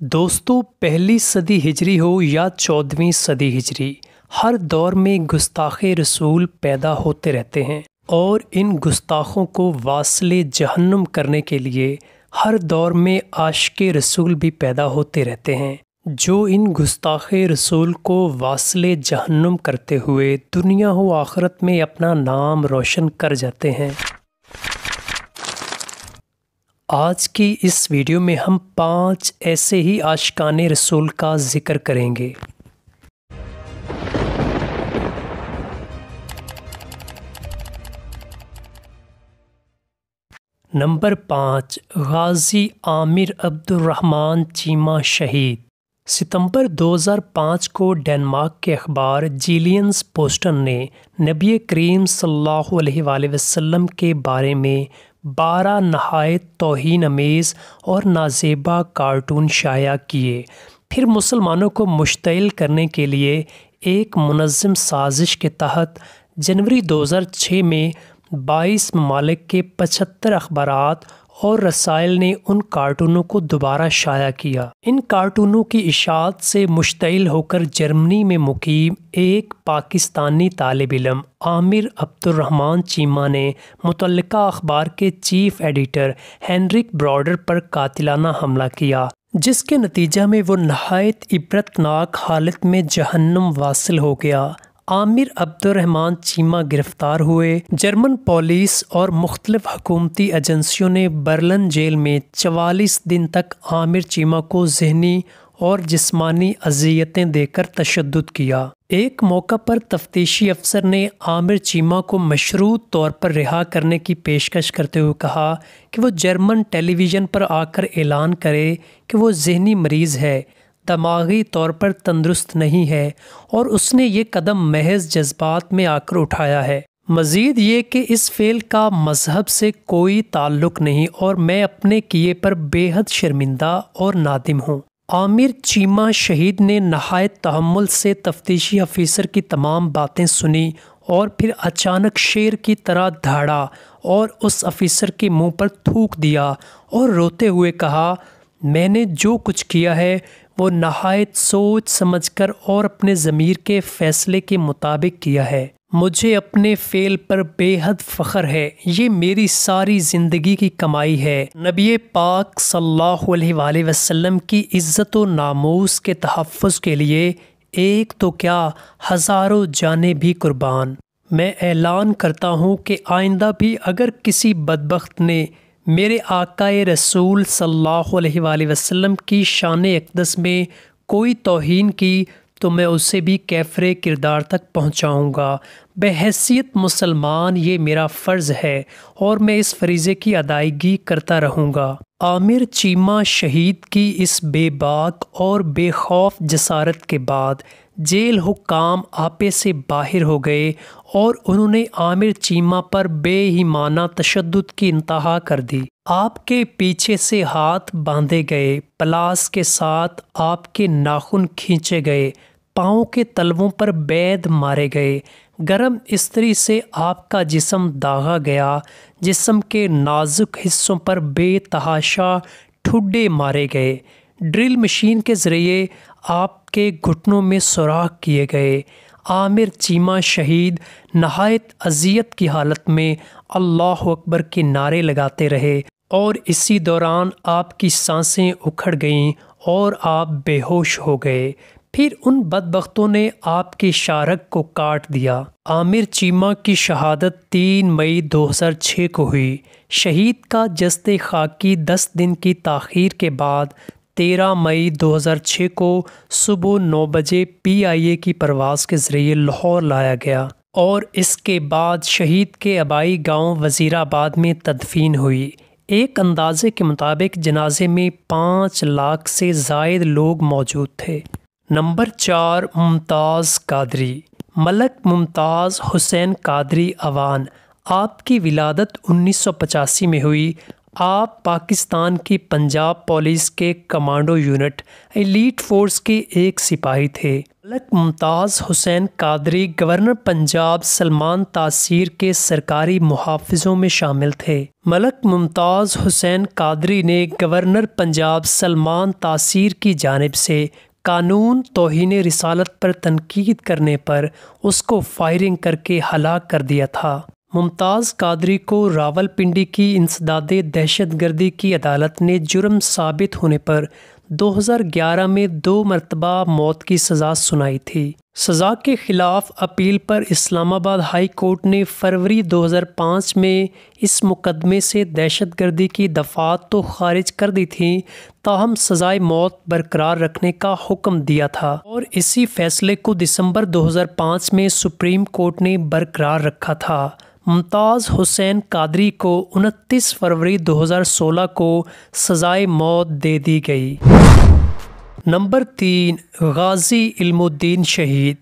دوستو، پہلی صدی ہجری ہو یا 14ویں صدی ہجری، ہر دور میں گستاخ رسول پیدا ہوتے رہتے ہیں اور ان گستاخوں کو واصل جہنم کرنے کے لیے ہر دور میں عاشق رسول بھی پیدا ہوتے رہتے ہیں جو ان گستاخ رسول کو واصل جہنم کرتے ہوئے دنیا و آخرت میں اپنا نام روشن کر جاتے ہیں۔ آج کی اس ویڈیو میں ہم 5 ایسے ہی عاشقان رسول کا ذکر کریں گے۔ نمبر 5، غازی عامر عبد الرحمن چیمہ شہید۔ ستمبر 2005 کو ڈنمارک کے اخبار جیلینس پوسٹن نے نبی کریم صلی اللہ علیہ وآلہ وسلم کے بارے میں 12 نہایت توہین آمیز اور نازیبا کارٹون شائع کیے۔ پھر مسلمانوں کو مشتعل کرنے کے لیے ایک منظم سازش کے تحت جنوری 2006 میں 22 ممالک کے 75 اخبارات اور رسائل نے ان کارٹونوں کو دوبارہ شائع کیا۔ ان کارٹونوں کی اشاعت سے مشتعل ہو کر جرمنی میں مقیم ایک پاکستانی طالب علم عامر عبد الرحمن چیمہ نے متعلقہ اخبار کے چیف ایڈیٹر ہینرک براڈر پر قاتلانہ حملہ کیا، جس کے نتیجہ میں وہ نہایت عبرتناک حالت میں جہنم واصل ہو گیا۔ عامر عبد الرحمن چیمہ گرفتار ہوئے۔ جرمن پولیس اور مختلف حکومتی ایجنسیوں نے برلن جیل میں 44 دن تک عامر چیمہ کو ذہنی اور جسمانی اذیتیں دے کر تشدد کیا۔ ایک موقع پر تفتیشی افسر نے عامر چیمہ کو مشروط طور پر رہا کرنے کی پیشکش کرتے ہوئے کہا کہ وہ جرمن ٹیلی ویژن پر آ کر اعلان کرے کہ وہ ذہنی مریض ہے، دماغی طور پر تندرست نہیں ہے، اور اس نے یہ قدم محض جذبات میں آ کر اٹھایا ہے۔ مزید یہ کہ اس فعل کا مذہب سے کوئی تعلق نہیں اور میں اپنے کیے پر بے حد شرمندہ اور نادم ہوں۔ عامر چیمہ شہید نے نہایت تحمل سے تفتیشی افسر کی تمام باتیں سنی اور پھر اچانک شیر کی طرح دھاڑا اور اس افسر کے منہ پر تھوک دیا اور روتے ہوئے کہا، میں نے جو کچھ کیا ہے وہ نہایت سوچ سمجھ کر اور اپنے ضمیر کے فیصلے کے مطابق کیا ہے۔ مجھے اپنے فعل پر بے حد فخر ہے، یہ میری ساری زندگی کی کمائی ہے۔ نبی پاک صلی اللہ علیہ وآلہ وسلم کی عزت و ناموس کے تحفظ کے لیے ایک تو کیا ہزاروں جانیں بھی قربان۔ میں اعلان کرتا ہوں کہ آئندہ بھی اگر کسی بدبخت نے میرے آقا رسول صلی اللہ علیہ وآلہ وسلم کی شان اقدس میں کوئی توہین کی تو میں اسے بھی کیفر کردار تک پہنچاؤں گا۔ بحیثیت مسلمان یہ میرا فرض ہے اور میں اس فریضے کی ادائیگی کرتا رہوں گا۔ عامر چیمہ شہید کی اس بے باک اور بے خوف جسارت کے بعد جیل حکام آپے سے باہر ہو گئے اور انہوں نے عامر چیمہ پر بے ایمانہ تشدد کی انتہا کر دی۔ آپ کے پیچھے سے ہاتھ باندھے گئے، پلاس کے ساتھ آپ کے ناخن کھینچے گئے، پاؤں کے تلووں پر بید مارے گئے، گرم استری سے آپ کا جسم داغا گیا، جسم کے نازک حصوں پر بے تحاشا ٹھڈے مارے گئے، ڈرل مشین کے ذریعے آپ کے گھٹنوں میں سوراخ کیے گئے۔ عامر چیمہ شہید نہایت اذیت کی حالت میں اللہ اکبر کے نعرے لگاتے رہے اور اسی دوران آپ کی سانسیں اکھڑ گئیں اور آپ بے ہوش ہو گئے۔ پھر ان بدبختوں نے آپ کی شارک کو کاٹ دیا۔ عامر چیمہ کی شہادت 3 مئی 2006 کو ہوئی۔ شہید کا جسد خاکی 10 دن کی تاخیر کے بعد 13 مئی 2006 کو صبح 9 بجے PIA کی پرواز کے ذریعے لاہور لایا گیا اور اس کے بعد شہید کے آبائی گاؤں وزیر آباد میں تدفین ہوئی۔ ایک اندازے کے مطابق جنازے میں 5 لاکھ سے زائد لوگ موجود تھے۔ نمبر 4، ممتاز قادری۔ ملک ممتاز حسین قادری اوان، آپ کی ولادت 1985 میں ہوئی۔ آپ پاکستان کی پنجاب پولیس کے کمانڈو یونٹ ایلیٹ فورس کے ایک سپاہی تھے۔ ملک ممتاز حسین قادری گورنر پنجاب سلمان تاثیر کے سرکاری محافظوں میں شامل تھے۔ ملک ممتاز حسین قادری نے گورنر پنجاب سلمان تاثیر کی جانب سے قانون توہین رسالت پر تنقید کرنے پر اس کو فائرنگ کر کے ہلاک کر دیا تھا۔ ممتاز قادری کو راولپنڈی کی انسداد دہشت گردی کی عدالت نے جرم ثابت ہونے پر 2011 میں 2 مرتبہ موت کی سزا سنائی تھی۔ سزا کے خلاف اپیل پر اسلام آباد ہائی کورٹ نے فروری 2005 میں اس مقدمے سے دہشت گردی کی دفعات تو خارج کر دی تھیں، تاہم سزائے موت برقرار رکھنے کا حکم دیا تھا، اور اسی فیصلے کو دسمبر 2005 میں سپریم کورٹ نے برقرار رکھا تھا۔ ممتاز حسین قادری کو 29 فروری 2016 کو سزائے موت دے دی گئی۔ نمبر 3، غازی علم الدین شہید۔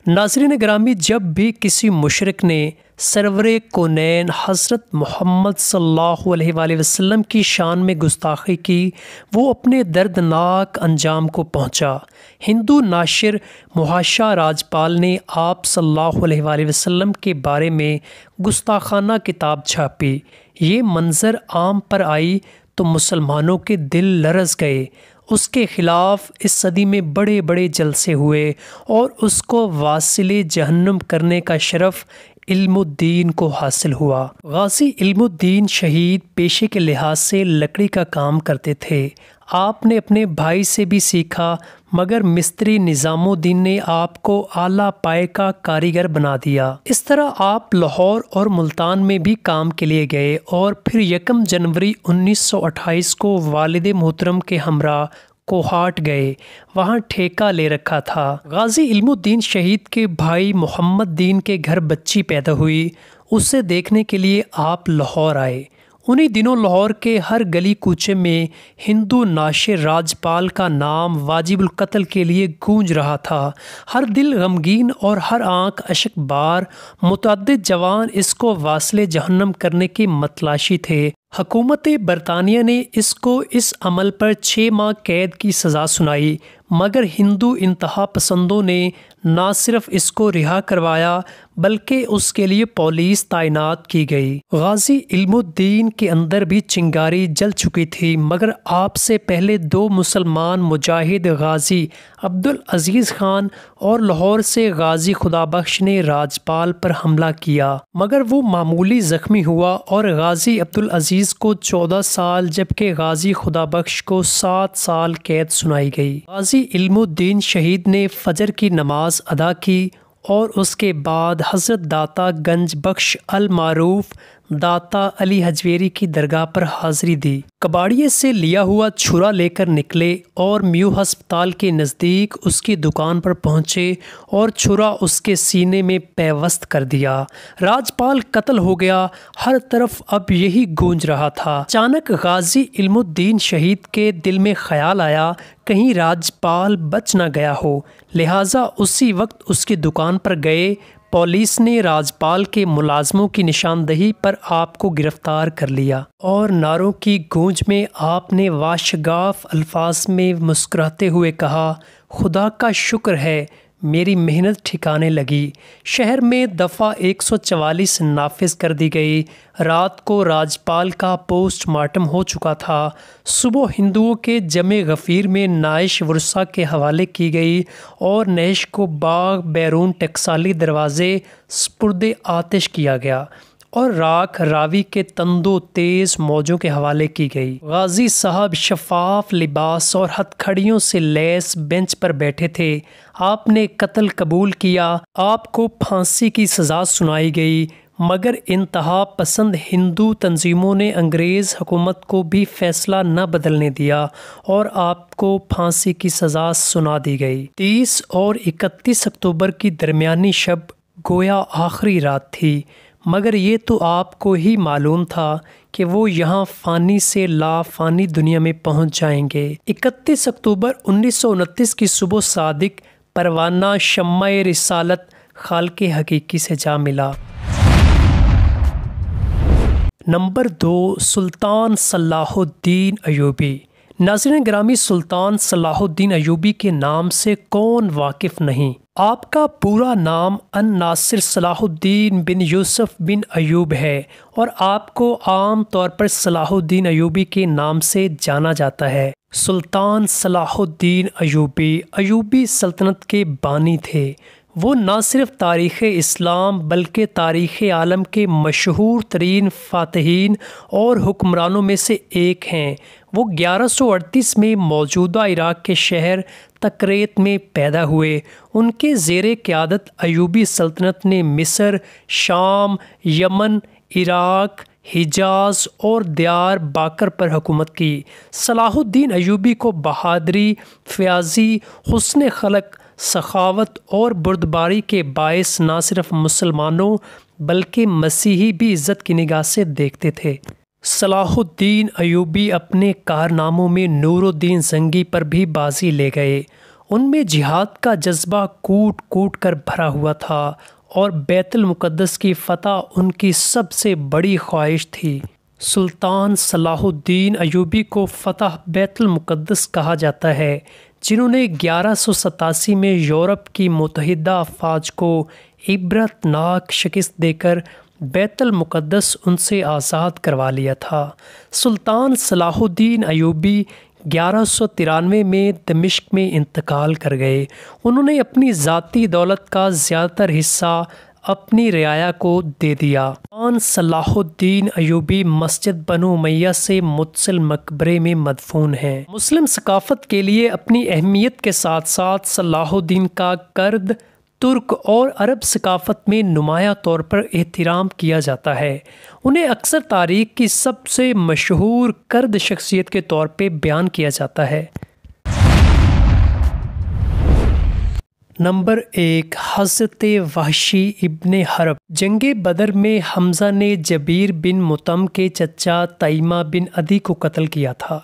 ناظرین گرامی، جب بھی کسی مشرک نے سرور کونین حضرت محمد صلی اللہ علیہ وآلہ وسلم کی شان میں گستاخی کی، وہ اپنے دردناک انجام کو پہنچا۔ ہندو ناشر محاشا راجپال نے آپ صلی اللہ علیہ وآلہ وسلم کے بارے میں گستاخانہ کتاب چھاپی۔ یہ منظر عام پر آئی تو مسلمانوں کے دل لرز گئے۔ اس کے خلاف اس صدی میں بڑے بڑے جلسے ہوئے اور اس کو واصل جہنم کرنے کا شرف علم الدین کو حاصل ہوا۔ غازی علم الدین شہید پیشے کے لحاظ سے لکڑی کا کام کرتے تھے۔ آپ نے اپنے بھائی سے بھی سیکھا، مگر مستری نظام الدین نے آپ کو اعلیٰ پائے کا کاریگر بنا دیا۔ اس طرح آپ لاہور اور ملتان میں بھی کام کے لیے گئے اور پھر 1 جنوری 1928 کو والد محترم کے ہمراہ کوہاٹ گئے، وہاں ٹھیکہ لے رکھا تھا۔ غازی علم الدین شہید کے بھائی محمد دین کے گھر بچی پیدا ہوئی، اسے دیکھنے کے لیے آپ لاہور آئے۔ انہی دنوں لاہور کے ہر گلی کوچے میں ہندو ناشر راجپال کا نام واجب القتل کے لیے گونج رہا تھا۔ ہر دل غمگین اور ہر آنکھ اشک بار، متعدد جوان اس کو واصل جہنم کرنے کے متلاشی تھے۔ حکومت برطانیہ نے اس کو اس عمل پر 6 ماہ قید کی سزا سنائی، مگر ہندو انتہا پسندوں نے نہ صرف اس کو رہا کروایا بلکہ اس کے لیے پولیس تعینات کی گئی۔ غازی علم الدین کے اندر بھی چنگاری جل چکی تھی، مگر آپ سے پہلے 2 مسلمان مجاہد غازی عبدالعزیز خان اور لاہور سے غازی خدا بخش نے راجپال پر حملہ کیا، مگر وہ معمولی زخمی ہوا اور غازی عبدالعزیز کو 14 سال جبکہ غازی خدا بخش کو 7 سال قید سنائی گئی۔ غازی علم الدین شہید نے فجر کی نماز ادا کی اور اس کے بعد حضرت داتا گنج بخش المعروف داتا علی حجویری کی درگاہ پر حاضری دی۔ کباڑیے سے لیا ہوا چھرا لے کر نکلے اور میو ہسپتال کے نزدیک اس کی دکان پر پہنچے اور چھرا اس کے سینے میں پیوست کر دیا۔ راجپال قتل ہو گیا، ہر طرف اب یہی گونج رہا تھا۔ اچانک غازی علم الدین شہید کے دل میں خیال آیا کہیں راجپال بچ نہ گیا ہو، لہٰذا اسی وقت اس کی دکان پر گئے۔ پولیس نے راجپال کے ملازموں کی نشاندہی پر آپ کو گرفتار کر لیا اور نعروں کی گونج میں آپ نے واشگاف الفاظ میں مسکراتے ہوئے کہا، خدا کا شکر ہے میری محنت ٹھکانے لگی۔ شہر میں دفعہ 144 نافذ کر دی گئی۔ رات کو راجپال کا پوسٹ مارٹم ہو چکا تھا۔ صبح ہندوؤں کے جمع غفیر میں نائش ورثہ کے حوالے کی گئی اور نعش کو باغ بیرون ٹکسالی دروازے سپرد آتش کیا گیا اور راکھ راوی کے تندو تیز موجوں کے حوالے کی گئی۔ غازی صاحب شفاف لباس اور ہتھ کھڑیوں سے لیس بینچ پر بیٹھے تھے۔ آپ نے قتل قبول کیا۔ آپ کو پھانسی کی سزا سنائی گئی، مگر انتہا پسند ہندو تنظیموں نے انگریز حکومت کو بھی فیصلہ نہ بدلنے دیا اور آپ کو پھانسی کی سزا سنا دی گئی۔ 30 اور 31 اکتوبر کی درمیانی شب گویا آخری رات تھی، مگر یہ تو آپ کو ہی معلوم تھا کہ وہ یہاں فانی سے لا فانی دنیا میں پہنچ جائیں گے۔ 31 اکتوبر 1929 کی صبح صادق پروانہ شمع رسالت خالق حقیقی سے جا ملا۔ نمبر 2، سلطان صلاح الدین ایوبی۔ ناظرین گرامی، سلطان صلاح الدین ایوبی کے نام سے کون واقف نہیں؟ آپ کا پورا نام الناصر صلاح الدین بن یوسف بن ایوب ہے اور آپ کو عام طور پر صلاح الدین ایوبی کے نام سے جانا جاتا ہے۔ سلطان صلاح الدین ایوبی سلطنت کے بانی تھے۔ وہ نہ صرف تاریخ اسلام بلکہ تاریخ عالم کے مشہور ترین فاتحین اور حکمرانوں میں سے ایک ہیں۔ وہ 1138 میں موجودہ عراق کے شہر تکریت میں پیدا ہوئے۔ ان کے زیر قیادت ایوبی سلطنت نے مصر، شام، یمن، عراق، حجاز اور دیار باکر پر حکومت کی۔ صلاح الدین ایوبی کو بہادری، فیاضی، حسن خلق، سخاوت اور بردباری کے باعث نہ صرف مسلمانوں بلکہ مسیحی بھی عزت کی نگاہ سے دیکھتے تھے۔ صلاح الدین ایوبی اپنے کارناموں میں نور الدین زنگی پر بھی بازی لے گئے۔ ان میں جہاد کا جذبہ کوٹ کوٹ کر بھرا ہوا تھا اور بیت المقدس کی فتح ان کی سب سے بڑی خواہش تھی۔ سلطان صلاح الدین ایوبی کو فتح بیت المقدس کہا جاتا ہے، جنہوں نے 1187 میں یورپ کی متحدہ افواج کو عبرت ناک شکست دے کر بیت المقدس ان سے آزاد کروا لیا تھا۔ سلطان صلاح الدین ایوبی 1193 میں دمشق میں انتقال کر گئے۔ انہوں نے اپنی ذاتی دولت کا زیادہ تر حصہ اپنی رعایا کو دے دیا۔ سلطان صلاح الدین ایوبی مسجد بنو امیہ سے متصل مقبرے میں مدفون ہیں۔ مسلم ثقافت کے لیے اپنی اہمیت کے ساتھ ساتھ صلاح الدین کا کرد، ترک اور عرب ثقافت میں نمایاں طور پر احترام کیا جاتا ہے۔ انہیں اکثر تاریخ کی سب سے مشہور کرد شخصیت کے طور پہ بیان کیا جاتا ہے۔ نمبر 1، حضرت وحشی ابن حرب۔ جنگ بدر میں حمزہ نے جبیر بن مطعم کے چچا تیمہ بن عدی کو قتل کیا تھا،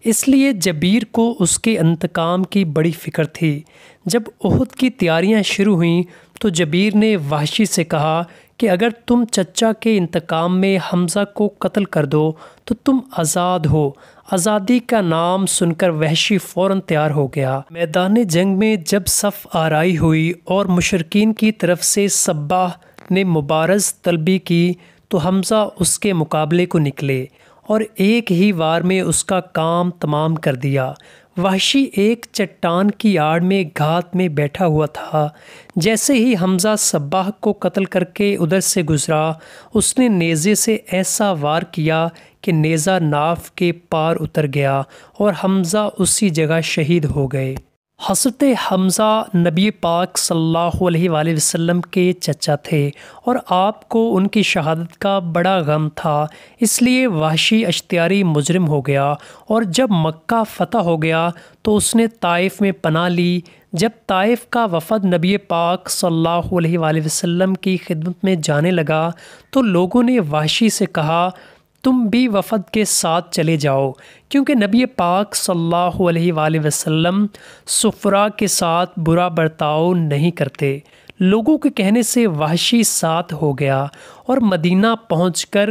اس لیے جبیر کو اس کے انتقام کی بڑی فکر تھی۔ جب احد کی تیاریاں شروع ہوئیں تو جبیر نے وحشی سے کہا کہ اگر تم چچا کے انتقام میں حمزہ کو قتل کر دو تو تم آزاد ہو۔ آزادی کا نام سن کر وحشی فوراً تیار ہو گیا۔ میدان جنگ میں جب صف آرائی ہوئی اور مشرکین کی طرف سے سباہ نے مبارز طلبی کی تو حمزہ اس کے مقابلے کو نکلے اور ایک ہی وار میں اس کا کام تمام کر دیا۔ وحشی ایک چٹان کی آڑ میں گھات میں بیٹھا ہوا تھا۔ جیسے ہی حمزہ سباہ کو قتل کر کے ادھر سے گزرا، اس نے نیزے سے ایسا وار کیا کہ نیزہ ناف کے پار اتر گیا اور حمزہ اسی جگہ شہید ہو گئے۔ حضرت حمزہ نبی پاک صلی اللہ علیہ وآلہ وسلم کے چچا تھے اور آپ کو ان کی شہادت کا بڑا غم تھا، اس لیے وحشی اشتیاری مجرم ہو گیا اور جب مکہ فتح ہو گیا تو اس نے طائف میں پناہ لی۔ جب طائف کا وفد نبی پاک صلی اللہ علیہ وآلہ وسلم کی خدمت میں جانے لگا تو لوگوں نے وحشی سے کہا تم بھی وفد کے ساتھ چلے جاؤ، کیونکہ نبی پاک صلی اللہ علیہ وآلہ وسلم سفراء کے ساتھ برا برتاؤ نہیں کرتے۔ لوگوں کے کہنے سے وحشی ساتھ ہو گیا اور مدینہ پہنچ کر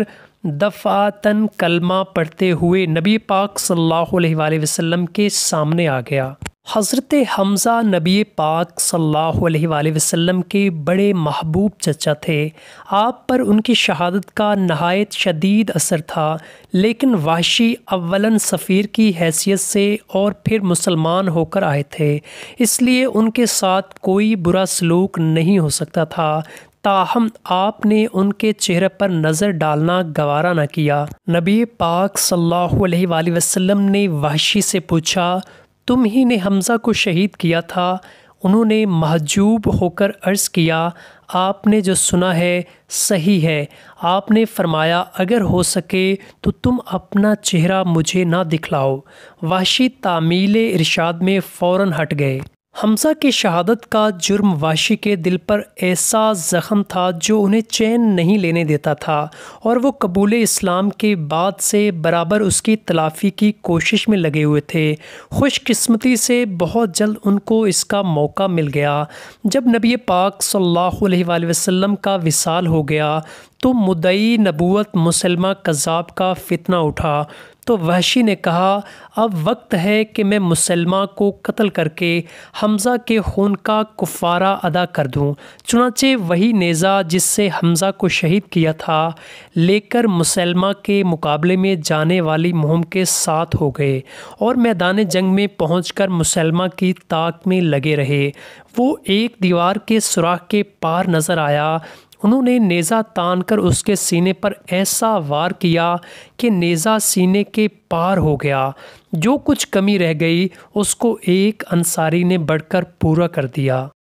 دفعتاً کلمہ پڑھتے ہوئے نبی پاک صلی اللہ علیہ وآلہ وسلم کے سامنے آ گیا۔ حضرت حمزہ نبی پاک صلی اللہ علیہ وآلہ وسلم کے بڑے محبوب چچا تھے۔ آپ پر ان کی شہادت کا نہایت شدید اثر تھا، لیکن وحشی اولاً سفیر کی حیثیت سے اور پھر مسلمان ہو کر آئے تھے، اس لیے ان کے ساتھ کوئی برا سلوک نہیں ہو سکتا تھا۔ تاہم آپ نے ان کے چہرے پر نظر ڈالنا گوارا نہ کیا۔ نبی پاک صلی اللہ علیہ وآلہ وسلم نے وحشی سے پوچھا تم ہی نے حمزہ کو شہید کیا تھا؟ انہوں نے محجوب ہو کر عرض کیا آپ نے جو سنا ہے صحیح ہے۔ آپ نے فرمایا اگر ہو سکے تو تم اپنا چہرہ مجھے نہ دکھلاؤ۔ وحشی تعمیل ارشاد میں فوراً ہٹ گئے۔ حمزہ کی شہادت کا جرم وحشی کے دل پر ایسا زخم تھا جو انہیں چین نہیں لینے دیتا تھا، اور وہ قبول اسلام کے بعد سے برابر اس کی تلافی کی کوشش میں لگے ہوئے تھے۔ خوش قسمتی سے بہت جلد ان کو اس کا موقع مل گیا۔ جب نبی پاک صلی اللہ علیہ وآلہ وسلم کا وصال ہو گیا تو مدعی نبوت مسلمہ کذاب کا فتنہ اٹھا، تو وحشی نے کہا اب وقت ہے کہ میں مسلمہ کو قتل کر کے حمزہ کے خون کا کفارہ ادا کر دوں۔ چنانچہ وہی نیزہ جس سے حمزہ کو شہید کیا تھا لے کر مسلمہ کے مقابلے میں جانے والی مہم کے ساتھ ہو گئے اور میدان جنگ میں پہنچ کر مسلمہ کی طاق میں لگے رہے۔ وہ ایک دیوار کے سوراخ کے پار نظر آیا۔ انہوں نے نیزہ تان کر اس کے سینے پر ایسا وار کیا کہ نیزہ سینے کے پار ہو گیا۔ جو کچھ کمی رہ گئی اس کو ایک انصاری نے بڑھ کر پورا کر دیا۔